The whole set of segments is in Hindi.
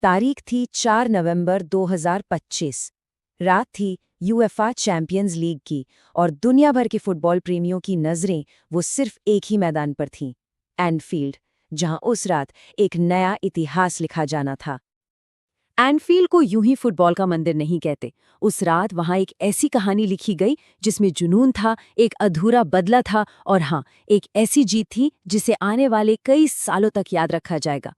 तारीख थी 4 नवंबर 2025। रात थी यूएफए चैंपियंस लीग की और दुनिया भर के फुटबॉल प्रेमियों की नज़रें वो सिर्फ एक ही मैदान पर थीं, एनफील्ड, जहां उस रात एक नया इतिहास लिखा जाना था। एनफील्ड को यूं ही फुटबॉल का मंदिर नहीं कहते। उस रात वहां एक ऐसी कहानी लिखी गई जिसमें जुनून था, एक अधूरा बदला था और हाँ, एक ऐसी जीत थी जिसे आने वाले कई सालों तक याद रखा जाएगा।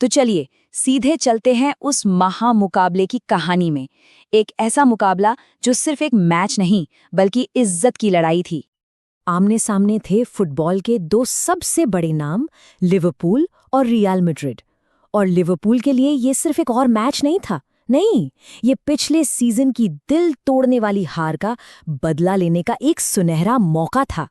तो चलिए सीधे चलते हैं उस महामुकाबले की कहानी में। एक ऐसा मुकाबला जो सिर्फ एक मैच नहीं बल्कि इज्जत की लड़ाई थी। आमने सामने थे फुटबॉल के दो सबसे बड़े नाम, लिवरपूल और रियल मैड्रिड। और लिवरपूल के लिए ये सिर्फ एक और मैच नहीं था, नहीं, ये पिछले सीजन की दिल तोड़ने वाली हार का बदला लेने का एक सुनहरा मौका था।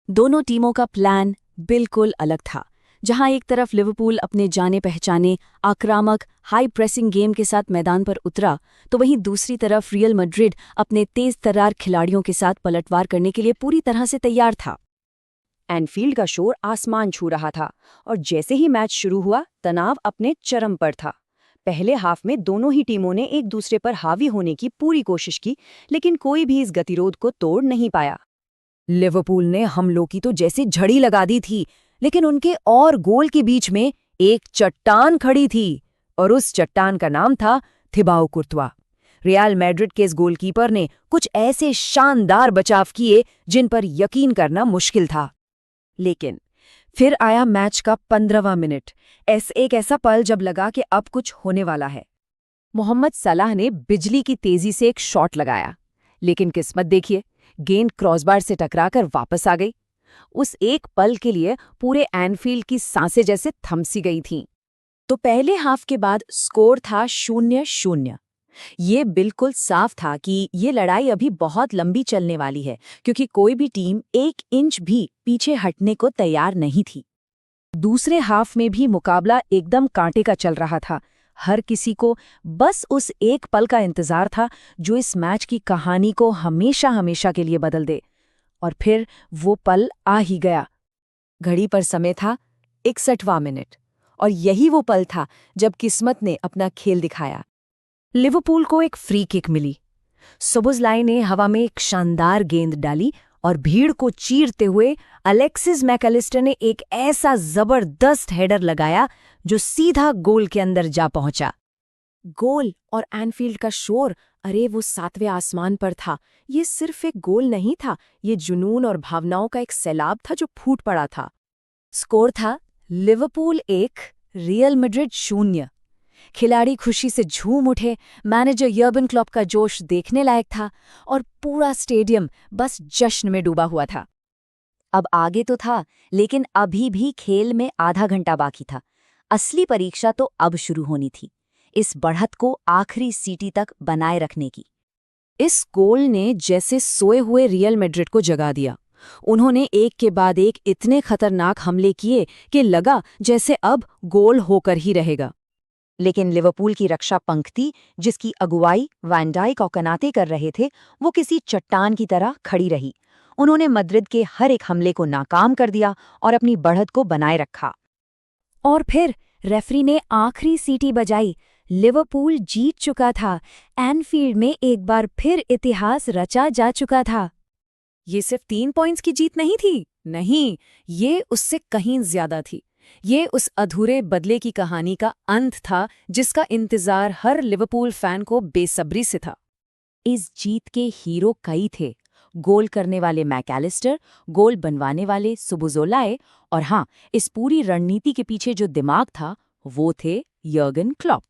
दोनों टीमों का प्लान बिल्कुल अलग था। जहां एक तरफ लिवरपूल अपने जाने पहचाने आक्रामक हाई प्रेसिंग गेम के साथ मैदान पर उतरा, तो वहीं दूसरी तरफ रियल मैड्रिड अपने तेज तर्रार खिलाड़ियों के साथ पलटवार करने के लिए पूरी तरह से तैयार था। एनफील्ड का शोर आसमान छू रहा था और जैसे ही मैच शुरू हुआ, तनाव अपने चरम पर था। पहले हाफ में दोनों ही टीमों ने एक दूसरे पर हावी होने की पूरी कोशिश की, लेकिन कोई भी इस गतिरोध को तोड़ नहीं पाया। लिवरपूल ने हमलों की तो जैसे झड़ी लगा दी थी, लेकिन उनके और गोल के बीच में एक चट्टान खड़ी थी और उस चट्टान का नाम था थिबाओ कुर्तवा। रियल मैड्रिड के इस गोलकीपर ने कुछ ऐसे शानदार बचाव किए जिन पर यकीन करना मुश्किल था। लेकिन फिर आया मैच का 15वां मिनट, एक ऐसा पल जब लगा कि अब कुछ होने वाला है। मोहम्मद सलाह ने बिजली की तेजी से एक शॉट लगाया, लेकिन किस्मत देखिए, गेंद क्रॉसबार से टकराकर वापस आ गई। उस एक पल के लिए पूरे एनफील्ड की सांसें जैसे थमसी गई थीं। तो पहले हाफ के बाद स्कोर था 0-0। ये बिल्कुल साफ था कि ये लड़ाई अभी बहुत लंबी चलने वाली है, क्योंकि कोई भी टीम 1 इंच भी पीछे हटने को तैयार नहीं थी। दूसरे हाफ में भी मुकाबला एकदम कांटे का चल रहा था। हर किसी को बस उस एक पल का इंतजार था जो इस मैच की कहानी को हमेशा हमेशा के लिए बदल दे। और फिर वो पल आ ही गया। घड़ी पर समय था 61वां मिनट, और यही वो पल था जब किस्मत ने अपना खेल दिखाया। लिवरपूल को एक फ्री किक मिली। सोबोस्लाई ने हवा में एक शानदार गेंद डाली और भीड़ को चीरते हुए अलेक्सिस मैकलिस्टर ने एक ऐसा जबरदस्त हेडर लगाया जो सीधा गोल के अंदर जा पहुंचा। गोल और एनफील्ड का शोर, अरे वो 7वें आसमान पर था। ये सिर्फ एक गोल नहीं था, ये जुनून और भावनाओं का एक सैलाब था जो फूट पड़ा था। स्कोर था लिवरपूल 1, रियल मैड्रिड 0। खिलाड़ी खुशी से झूम उठे, मैनेजर यर्गन क्लॉप का जोश देखने लायक था और पूरा स्टेडियम बस जश्न में डूबा हुआ था। अब आगे तो था, लेकिन अभी भी खेल में आधा घंटा बाकी था। असली परीक्षा तो अब शुरू होनी थी, इस बढ़त को आखिरी सीटी तक बनाए रखने की। इस गोल ने जैसे सोए हुए रियल मैड्रिड को जगा दिया। उन्होंने एक के बाद एक इतने खतरनाक हमले किए कि लगा जैसे अब गोल होकर ही रहेगा। लेकिन लिवरपूल की रक्षा पंक्ति, जिसकी अगुवाई वैन डाइक और कनाते कर रहे थे, वो किसी चट्टान की तरह खड़ी रही। उन्होंने मैड्रिड के हर एक हमले को नाकाम कर दिया और अपनी बढ़त को बनाए रखा। और फिर रेफरी ने आखिरी सीटी बजाई। लिवरपूल जीत चुका था। एनफील्ड में एक बार फिर इतिहास रचा जा चुका था। ये सिर्फ 3 पॉइंट्स की जीत नहीं थी, नहीं, ये उससे कहीं ज्यादा थी। ये उस अधूरे बदले की कहानी का अंत था जिसका इंतजार हर लिवरपूल फैन को बेसब्री से था। इस जीत के हीरो कई थे, गोल करने वाले मैकलिस्टर, गोल बनवाने वाले सोबोस्लाई, और हाँ, इस पूरी रणनीति के पीछे जो दिमाग था वो थे यर्गन क्लॉप।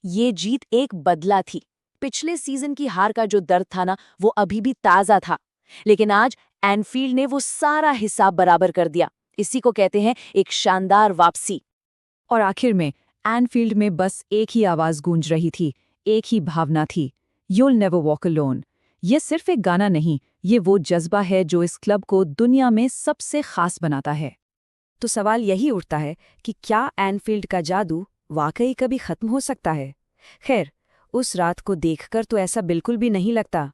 ये जीत एक बदला थी। पिछले सीजन की हार का जो दर्द था ना, वो अभी भी ताज़ा था, लेकिन आज एनफील्ड ने वो सारा हिसाब बराबर कर दिया। इसी को कहते हैं एक शानदार वापसी। और आखिर में एनफील्ड में बस एक ही आवाज गूंज रही थी, एक ही भावना थी, यूल नेवर वॉक अलोन। ये सिर्फ एक गाना नहीं, ये वो जज्बा है जो इस क्लब को दुनिया में सबसे खास बनाता है। तो सवाल यही उठता है कि क्या एनफील्ड का जादू वाकई कभी खत्म हो सकता है? खैर, उस रात को देखकर तो ऐसा बिल्कुल भी नहीं लगता।